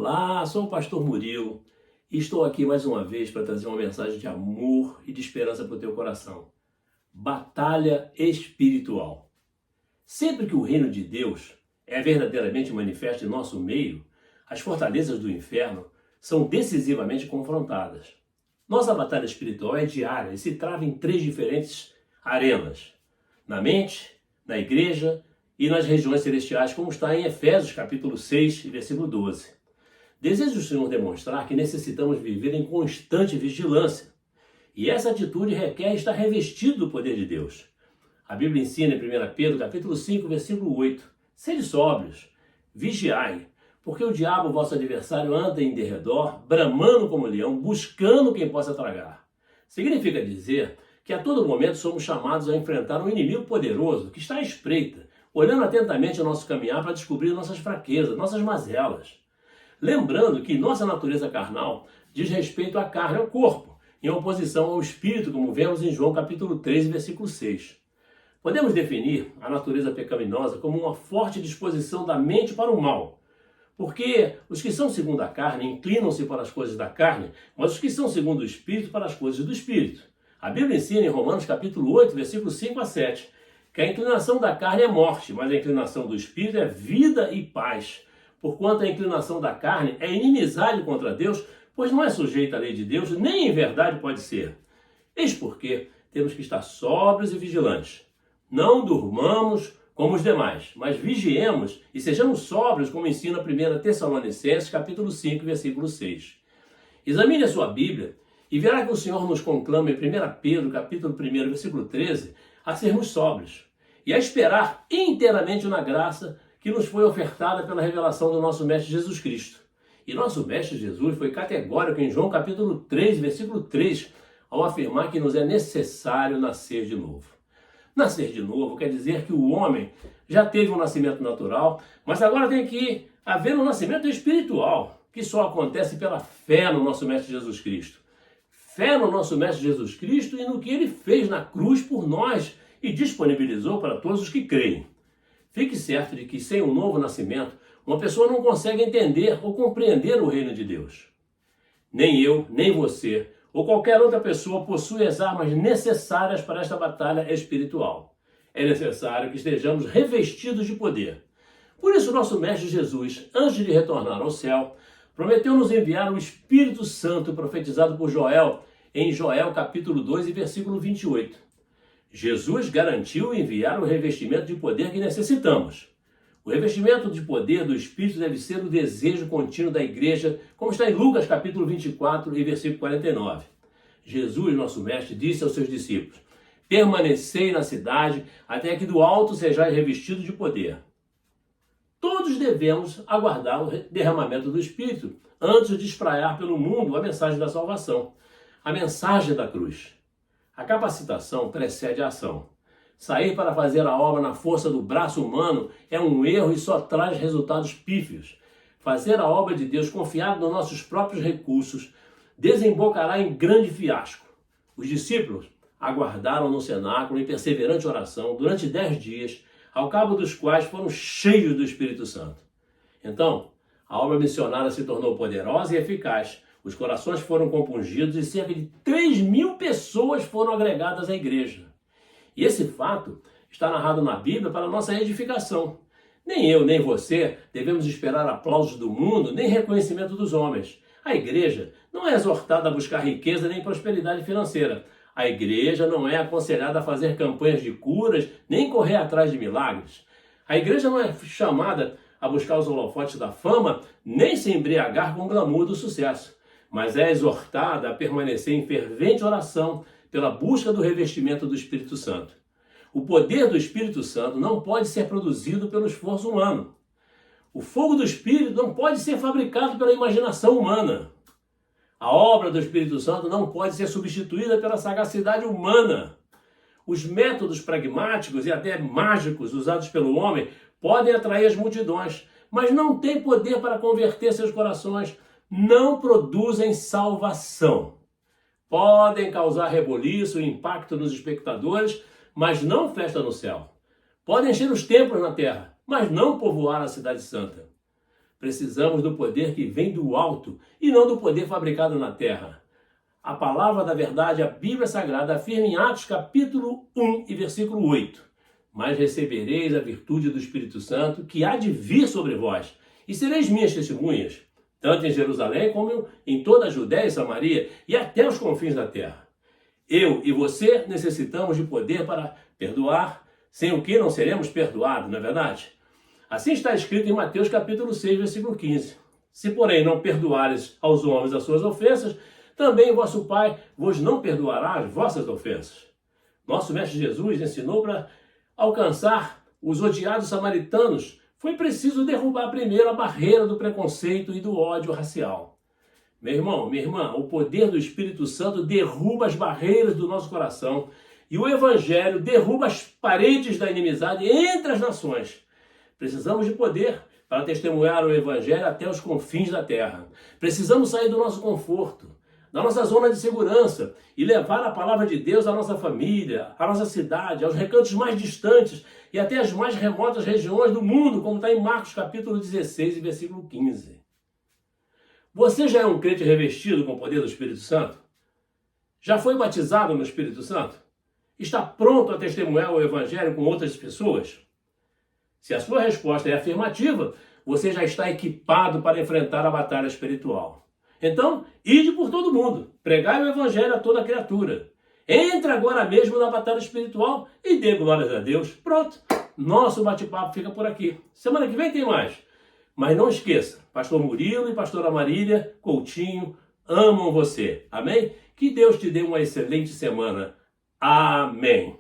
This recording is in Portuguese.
Olá, sou o pastor Murilo e estou aqui mais uma vez para trazer uma mensagem de amor e de esperança para o teu coração. Batalha espiritual. Sempre que o reino de Deus é verdadeiramente manifesto em nosso meio, as fortalezas do inferno são decisivamente confrontadas. Nossa batalha espiritual é diária e se trava em 3 diferentes arenas: na mente, na igreja e nas regiões celestiais, como está em Efésios capítulo 6, versículo 12. Desejo o Senhor demonstrar que necessitamos viver em constante vigilância. E essa atitude requer estar revestido do poder de Deus. A Bíblia ensina em 1 Pedro, capítulo 5, versículo 8. Sede sóbrios, vigiai, porque o diabo, vosso adversário, anda em derredor, bramando como leão, buscando quem possa tragar. Significa dizer que a todo momento somos chamados a enfrentar um inimigo poderoso que está à espreita, olhando atentamente o nosso caminhar para descobrir nossas fraquezas, nossas mazelas. Lembrando que nossa natureza carnal diz respeito à carne, ao corpo, em oposição ao espírito, como vemos em João capítulo 13, versículo 6. Podemos definir a natureza pecaminosa como uma forte disposição da mente para o mal, porque os que são segundo a carne inclinam-se para as coisas da carne, mas os que são segundo o espírito para as coisas do espírito. A Bíblia ensina em Romanos capítulo 8, versículos 5 a 7, que a inclinação da carne é morte, mas a inclinação do espírito é vida e paz. Porquanto a inclinação da carne é inimizade contra Deus, pois não é sujeita à lei de Deus, nem em verdade pode ser. Eis porque temos que estar sóbrios e vigilantes. Não durmamos como os demais, mas vigiemos e sejamos sóbrios, como ensina 1 Tessalonicenses, capítulo 5, versículo 6. Examine a sua Bíblia e verá que o Senhor nos conclama em 1 Pedro, capítulo 1, versículo 13, a sermos sóbrios e a esperar inteiramente na graça que nos foi ofertada pela revelação do nosso Mestre Jesus Cristo. E nosso Mestre Jesus foi categórico em João capítulo 3, versículo 3, ao afirmar que nos é necessário nascer de novo. Nascer de novo quer dizer que o homem já teve um nascimento natural, mas agora tem que haver um nascimento espiritual, que só acontece pela fé no nosso Mestre Jesus Cristo. Fé no nosso Mestre Jesus Cristo e no que ele fez na cruz por nós e disponibilizou para todos os que creem. Fique certo de que sem um novo nascimento, uma pessoa não consegue entender ou compreender o reino de Deus. Nem eu, nem você, ou qualquer outra pessoa possui as armas necessárias para esta batalha espiritual. É necessário que estejamos revestidos de poder. Por isso, nosso Mestre Jesus, antes de retornar ao céu, prometeu nos enviar o Espírito Santo profetizado por Joel, em Joel capítulo 2 e versículo 28. Jesus garantiu enviar o revestimento de poder que necessitamos. O revestimento de poder do Espírito deve ser o desejo contínuo da igreja, como está em Lucas capítulo 24 e versículo 49. Jesus, nosso Mestre, disse aos seus discípulos: permanecei na cidade até que do alto sejais revestidos de poder. Todos devemos aguardar o derramamento do Espírito antes de espraiar pelo mundo a mensagem da salvação, a mensagem da cruz. A capacitação precede a ação. Sair para fazer a obra na força do braço humano é um erro e só traz resultados pífios. Fazer a obra de Deus confiado nos nossos próprios recursos desembocará em grande fiasco. Os discípulos aguardaram no cenáculo em perseverante oração durante 10 dias, ao cabo dos quais foram cheios do Espírito Santo. Então, a obra missionária se tornou poderosa e eficaz. Os corações foram compungidos e cerca de 3.000 pessoas foram agregadas à igreja. E esse fato está narrado na Bíblia para nossa edificação. Nem eu, nem você devemos esperar aplausos do mundo, nem reconhecimento dos homens. A igreja não é exortada a buscar riqueza nem prosperidade financeira. A igreja não é aconselhada a fazer campanhas de curas, nem correr atrás de milagres. A igreja não é chamada a buscar os holofotes da fama, nem se embriagar com o glamour do sucesso, mas é exortada a permanecer em fervente oração pela busca do revestimento do Espírito Santo. O poder do Espírito Santo não pode ser produzido pelo esforço humano. O fogo do Espírito não pode ser fabricado pela imaginação humana. A obra do Espírito Santo não pode ser substituída pela sagacidade humana. Os métodos pragmáticos e até mágicos usados pelo homem podem atrair as multidões, mas não têm poder para converter seus corações. Não produzem salvação. Podem causar reboliço e impacto nos espectadores, mas não festa no céu. Podem encher os templos na terra, mas não povoar a cidade santa. Precisamos do poder que vem do alto e não do poder fabricado na terra. A palavra da verdade, a Bíblia Sagrada, afirma em Atos capítulo 1 e versículo 8. Mas recebereis a virtude do Espírito Santo, que há de vir sobre vós, e sereis minhas testemunhas, tanto em Jerusalém como em toda a Judéia e Samaria, e até os confins da terra. Eu e você necessitamos de poder para perdoar, sem o que não seremos perdoados, não é verdade? Assim está escrito em Mateus capítulo 6, versículo 15. Se, porém, não perdoares aos homens as suas ofensas, também o vosso Pai vos não perdoará as vossas ofensas. Nosso Mestre Jesus ensinou para alcançar os odiados samaritanos, foi preciso derrubar primeiro a barreira do preconceito e do ódio racial. Meu irmão, minha irmã, o poder do Espírito Santo derruba as barreiras do nosso coração e o Evangelho derruba as paredes da inimizade entre as nações. Precisamos de poder para testemunhar o Evangelho até os confins da terra. Precisamos sair do nosso conforto, da nossa zona de segurança e levar a palavra de Deus à nossa família, à nossa cidade, aos recantos mais distantes e até as mais remotas regiões do mundo, como está em Marcos capítulo 16 e versículo 15. Você já é um crente revestido com o poder do Espírito Santo? Já foi batizado no Espírito Santo? Está pronto a testemunhar o Evangelho com outras pessoas? Se a sua resposta é afirmativa, você já está equipado para enfrentar a batalha espiritual. Então, ide por todo mundo, pregai o Evangelho a toda criatura. Entre agora mesmo na batalha espiritual e dê glórias a Deus. Pronto, nosso bate-papo fica por aqui. Semana que vem tem mais. Mas não esqueça, Pastor Murilo e Pastora Marília Coutinho amam você. Amém? Que Deus te dê uma excelente semana. Amém.